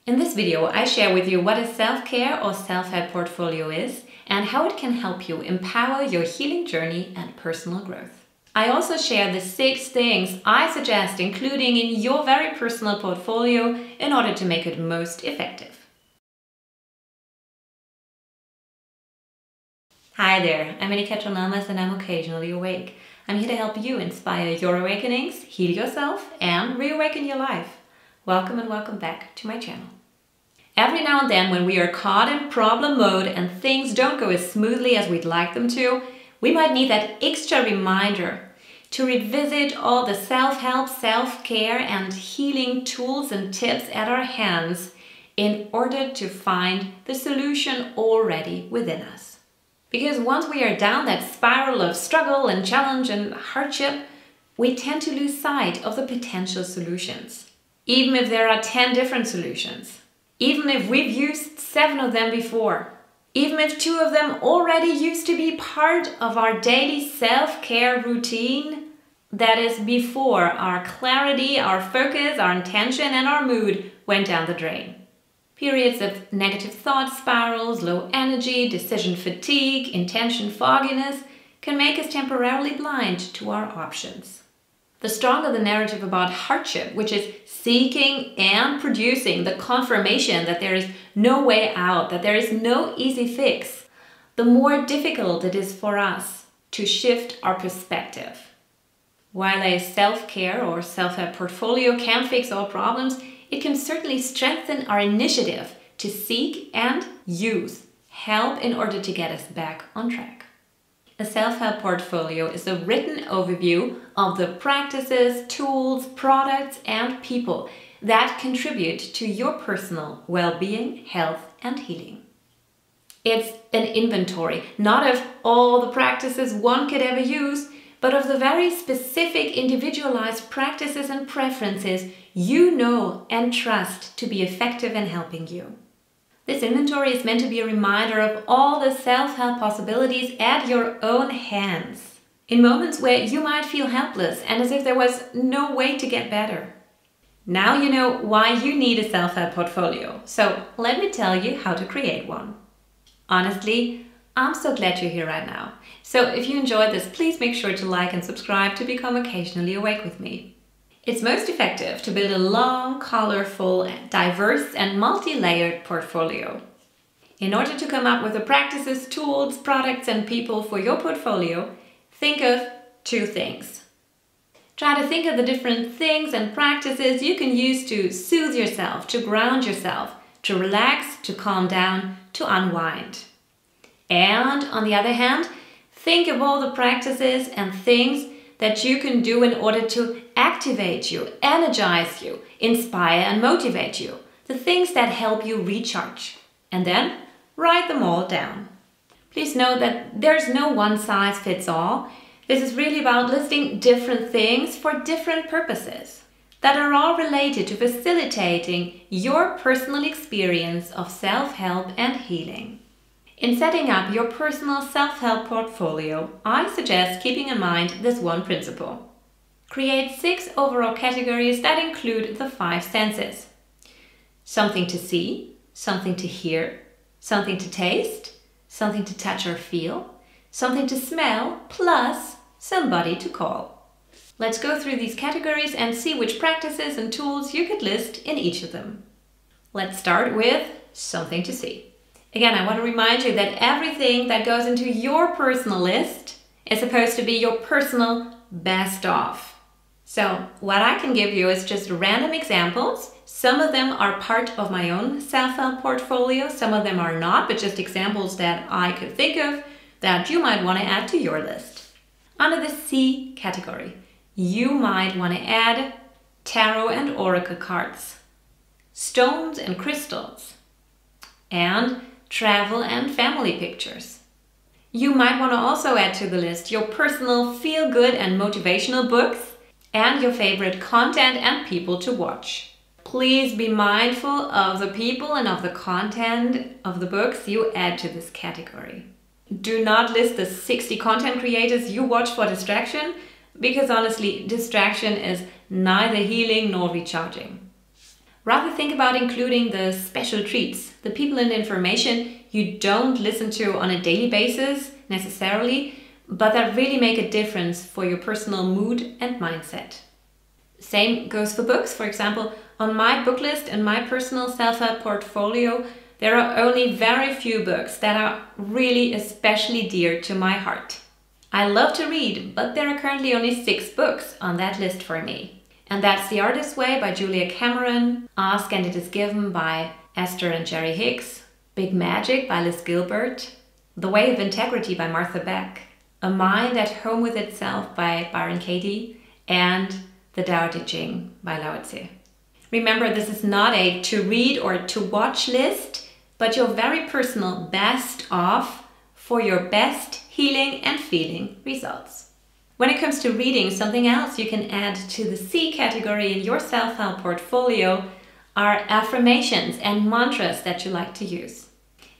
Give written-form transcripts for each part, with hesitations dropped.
In this video, I share with you what a self-care or self-help portfolio is and how it can help you empower your healing journey and personal growth. I also share the 6 things I suggest including in your very personal portfolio in order to make it most effective. Hi there, I'm Anne-Katrin and I'm occasionally awake. I'm here to help you inspire your awakenings, heal yourself and reawaken your life. Welcome and welcome back to my channel. Every now and then when we are caught in problem mode and things don't go as smoothly as we'd like them to, we might need that extra reminder to revisit all the self-help, self-care and healing tools and tips at our hands in order to find the solution already within us. Because once we are down that spiral of struggle and challenge and hardship, we tend to lose sight of the potential solutions. Even if there are 10 different solutions, even if we've used 7 of them before, even if 2 of them already used to be part of our daily self-care routine, that is before our clarity, our focus, our intention and our mood went down the drain. Periods of negative thought spirals, low energy, decision fatigue, intention fogginess can make us temporarily blind to our options. The stronger the narrative about hardship, which is seeking and producing the confirmation that there is no way out, that there is no easy fix, the more difficult it is for us to shift our perspective. While a self-care or self-help portfolio can fix all problems, it can certainly strengthen our initiative to seek and use help in order to get us back on track. A self-help portfolio is a written overview of the practices, tools, products, and people that contribute to your personal well-being, health, and healing. It's an inventory, not of all the practices one could ever use, but of the very specific individualized practices and preferences you know and trust to be effective in helping you. This inventory is meant to be a reminder of all the self-help possibilities at your own hands, in moments where you might feel helpless and as if there was no way to get better. Now you know why you need a self-help portfolio, so let me tell you how to create one. Honestly, I'm so glad you're here right now. So if you enjoyed this, please make sure to like and subscribe to become occasionally awake with me. It's most effective to build a long, colorful, diverse and multi-layered portfolio. In order to come up with the practices, tools, products and people for your portfolio, think of 2 things. Try to think of the different things and practices you can use to soothe yourself, to ground yourself, to relax, to calm down, to unwind. And on the other hand, think of all the practices and things that you can do in order to activate you, energize you, inspire and motivate you. The things that help you recharge. And then write them all down. Please note that there's no one size fits all. This is really about listing different things for different purposes that are all related to facilitating your personal experience of self-help and healing. In setting up your personal self-help portfolio, I suggest keeping in mind this one principle. Create 6 overall categories that include the 5 senses. Something to see, something to hear, something to taste, something to touch or feel, something to smell, plus somebody to call. Let's go through these categories and see which practices and tools you could list in each of them. Let's start with something to see. Again, I want to remind you that everything that goes into your personal list is supposed to be your personal best of. So what I can give you is just random examples. Some of them are part of my own self-help portfolio, some of them are not, but just examples that I could think of that you might want to add to your list. Under the C category, you might want to add tarot and oracle cards, stones and crystals, and travel and family pictures. You might want to also add to the list your personal feel-good and motivational books and your favorite content and people to watch. Please be mindful of the people and of the content of the books you add to this category. Do not list the 60 content creators you watch for distraction, because honestly, distraction is neither healing nor recharging. Rather think about including the special treats, the people and information you don't listen to on a daily basis necessarily, but that really make a difference for your personal mood and mindset. Same goes for books. For example, on my book list and my personal self-help portfolio, there are only very few books that are really especially dear to my heart. I love to read, but there are currently only 6 books on that list for me. And that's The Artist's Way by Julia Cameron, Ask and It Is Given by Esther and Jerry Hicks, Big Magic by Liz Gilbert, The Way of Integrity by Martha Beck, A Mind at Home with Itself by Byron Katie, and The Tao Te Ching by Lao Tzu. Remember, this is not a to read or to watch list, but your very personal best of for your best healing and feeling results. When it comes to reading, something else you can add to the C category in your self-help portfolio are affirmations and mantras that you like to use.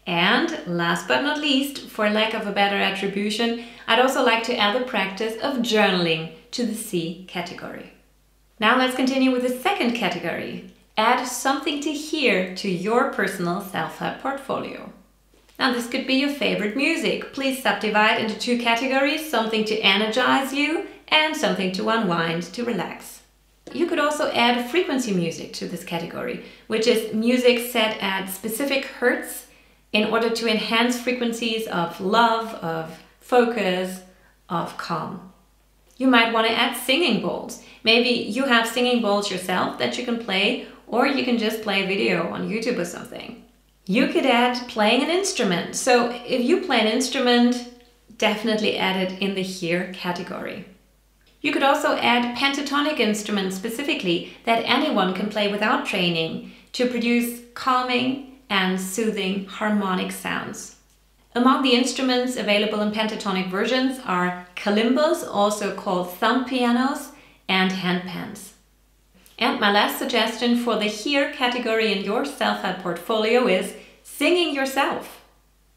And last but not least, for lack of a better attribution, I'd also like to add the practice of journaling to the C category. Now let's continue with the second category. Add something to hear to your personal self-help portfolio. Now this could be your favorite music. Please subdivide into 2 categories, something to energize you and something to unwind, to relax. You could also add frequency music to this category, which is music set at specific hertz in order to enhance frequencies of love, of focus, of calm. You might want to add singing bowls. Maybe you have singing bowls yourself that you can play, or you can just play a video on YouTube or something. You could add playing an instrument. So if you play an instrument, definitely add it in the here category. You could also add pentatonic instruments specifically that anyone can play without training to produce calming and soothing harmonic sounds. Among the instruments available in pentatonic versions are kalimbas, also called thumb pianos, and handpans. And my last suggestion for the here category in your self-help portfolio is singing yourself.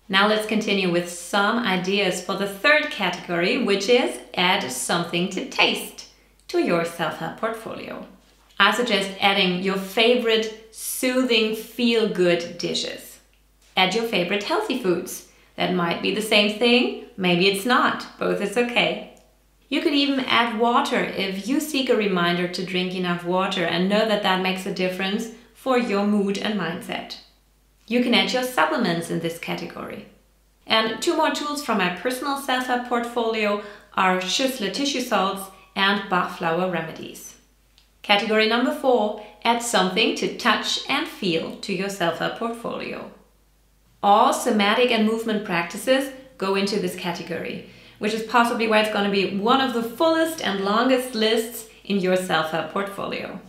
Now let's continue with some ideas for the third category, which is add something to taste to your self-help portfolio. I suggest adding your favorite soothing feel-good dishes. Add your favorite healthy foods. That might be the same thing, maybe it's not, both is okay. You could even add water if you seek a reminder to drink enough water and know that that makes a difference for your mood and mindset. You can add your supplements in this category. And 2 more tools from my personal self-help portfolio are Schüssler tissue salts and Bach flower remedies. Category number 4, add something to touch and feel to your self-help portfolio. All somatic and movement practices go into this category, which is possibly why it's going to be one of the fullest and longest lists in your self-help portfolio.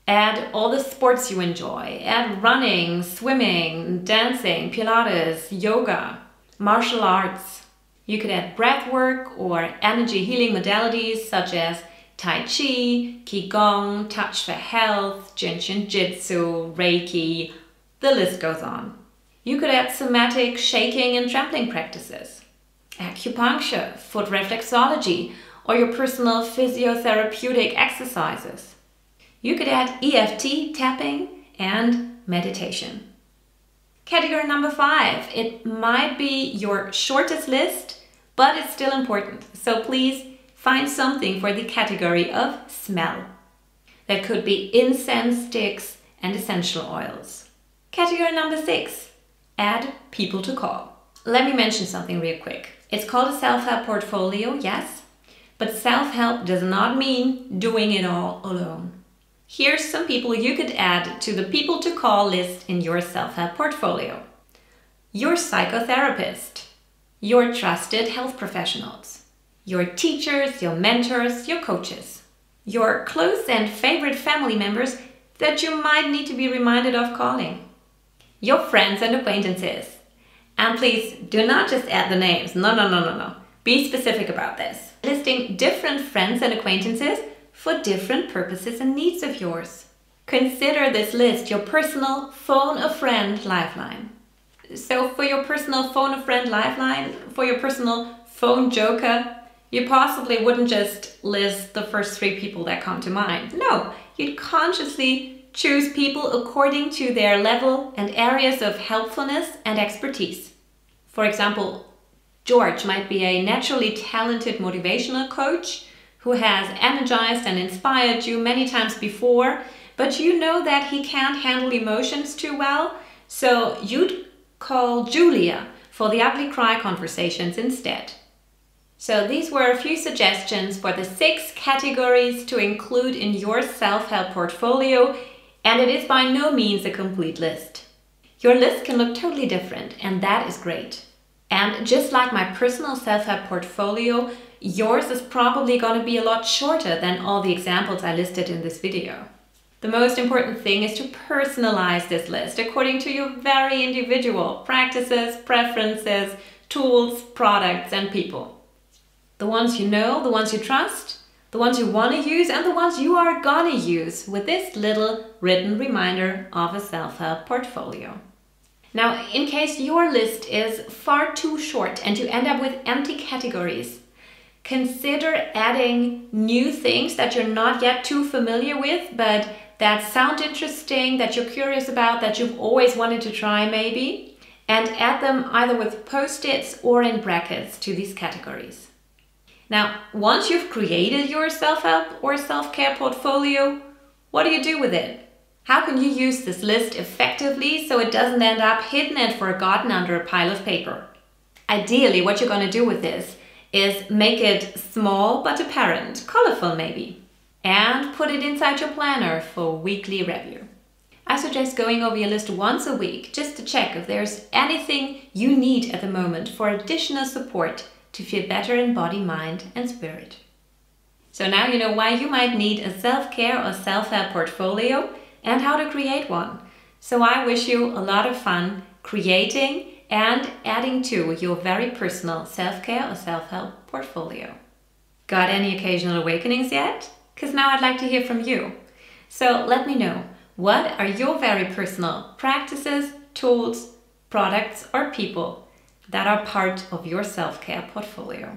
Add all the sports you enjoy. Add running, swimming, dancing, Pilates, yoga, martial arts. You could add breath work or energy healing modalities such as Tai Chi, Qigong, Touch for Health, Jinshin Jitsu, Reiki, the list goes on. You could add somatic shaking and trampling practices, acupuncture, foot reflexology, or your personal physiotherapeutic exercises. You could add EFT, tapping, and meditation. Category number 5. It might be your shortest list, but it's still important. So please find something for the category of smell. That could be incense sticks and essential oils. Category number 6. Add people to call. Let me mention something real quick. It's called a self-help portfolio, yes, but self-help does not mean doing it all alone. Here's some people you could add to the people to call list in your self-help portfolio. Your psychotherapist, your trusted health professionals, your teachers, your mentors, your coaches, your close and favorite family members that you might need to be reminded of calling, your friends and acquaintances. And please do not just add the names. No. Be specific about this. Listing different friends and acquaintances for different purposes and needs of yours. Consider this list your personal phone a friend lifeline. So for your personal phone a friend lifeline, for your personal phone joker, you possibly wouldn't just list the first 3 people that come to mind. No, you'd consciously choose people according to their level and areas of helpfulness and expertise. For example, George might be a naturally talented motivational coach who has energized and inspired you many times before, but you know that he can't handle emotions too well, so you'd call Julia for the ugly cry conversations instead. So these were a few suggestions for the 6 categories to include in your self-help portfolio, and it is by no means a complete list. Your list can look totally different, and that is great. And just like my personal self-help portfolio, yours is probably going to be a lot shorter than all the examples I listed in this video. The most important thing is to personalize this list according to your very individual practices, preferences, tools, products, and people. The ones you know, the ones you trust, the ones you want to use, and the ones you are gonna use with this little written reminder of a self-help portfolio. Now, in case your list is far too short and you end up with empty categories, consider adding new things that you're not yet too familiar with, but that sound interesting, that you're curious about, that you've always wanted to try maybe, and add them either with post-its or in brackets to these categories. Now, once you've created your self-help or self-care portfolio, what do you do with it? How can you use this list effectively so it doesn't end up hidden and forgotten under a pile of paper? Ideally, what you're going to do with this is make it small but apparent, colorful maybe, and put it inside your planner for weekly review. I suggest going over your list once a week just to check if there's anything you need at the moment for additional support to feel better in body, mind, and spirit. So now you know why you might need a self-care or self-help portfolio and how to create one. So I wish you a lot of fun creating and adding to your very personal self-care or self-help portfolio. Got any occasional awakenings yet? Because now I'd like to hear from you. So let me know, what are your very personal practices, tools, products, or people that are part of your self-care portfolio?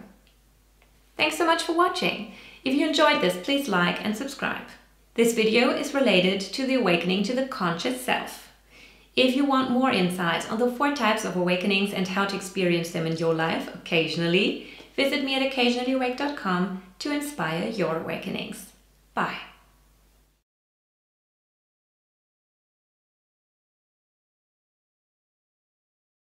Thanks so much for watching. If you enjoyed this, please like and subscribe. This video is related to the awakening to the conscious self. If you want more insights on the 4 types of awakenings and how to experience them in your life occasionally, visit me at occasionallyawake.com to inspire your awakenings. Bye.